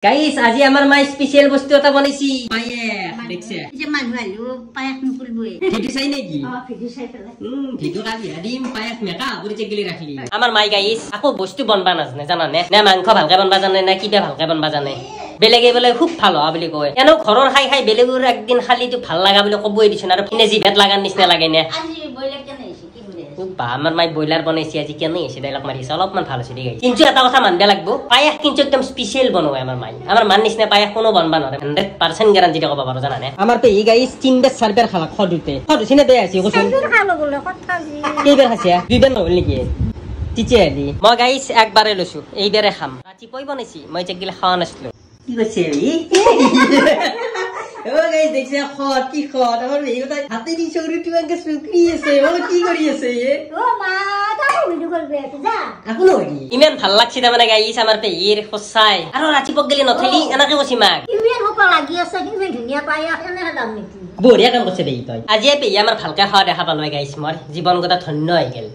Guys আজি আমার মা স্পেশাল বস্তু এটা বানাইছি পায়েস দেখছে যে মানুহ আইলো পায়েস নুকুলবই ভিডিও চাই নাকি ভিডিও চাই পেলাই ভিডিও কাটি দিম পায়েস মেকা পুরি চেগলি রাখলি আমার মাই গাইস আকো বস্তু বনবা নাজনে জানানে না মাংস ভালকে বনবা জানে না কিবা ভালকে বনবা জানে বেলেগে বলে খুব ভালো বুলি কয় এনো ঘৰৰ খাই খাই বেলেগুৰ একদিন খালিটো ভাল লাগা বুলি কবই দিছন আৰু কিনে জিভেত লাগাৰ নিচিনা লাগে নে আজি বইলাৰ কেনে হৈছে কি বলে বা আমাৰ মাই বইলাৰ বনাইছি আজি কেনে হৈছে ডাইলগ মাৰিছে অলপমান ভাল হৈছে দেই কিন্তু এটা কথা মানবা লাগবো পায়েস কিন্তু একদম স্পেশাল বনোয় আমাৰ মাই আমাৰ মান নিচিনা পায়েস কোনো বনবা নৰে 100% গ্যাৰান্টি কব পাৰো জানানে আমাৰ পে ই গাইস 3 চাৰবেৰ খালা খদুতে খদুছিনে দে আছে কৈছো খালো বলে কথা জি কেইবাৰ খাইছা দুইবাৰ নহল নেকি তিচেলি মই গাইস একবাৰে লৈছো এইবাৰে খাম ৰাতিপুৱাই বনাইছি মই চেগিলা খাওয়া নাছিলো কি কৈছে ই ও গাইস দেখছে খদ কি খদ আমার এই কথা হাতে দি সরুটি আঙ্কে শুকরি আছে ও কি করি আছে ও মা তাও ভিডিও করবে যা আপনি ওই ইমান ভাল লাগছে মানে গাইস আমার পেয়ের খসাই আর ৰাতিপুৱা গলি নথলি এনাকে কছি মাক ইমান হক লাগি আছে কি ধুনিয়া পায়েস এনে দাম নেকি বঢ়িয়া কাম কৰিছে দেই তই আজি পেয়ে আমাৰ ভালকে খাওয়া দেখা পালো গাইস মোৰ জীৱন গতা ধন্য হৈ গেল।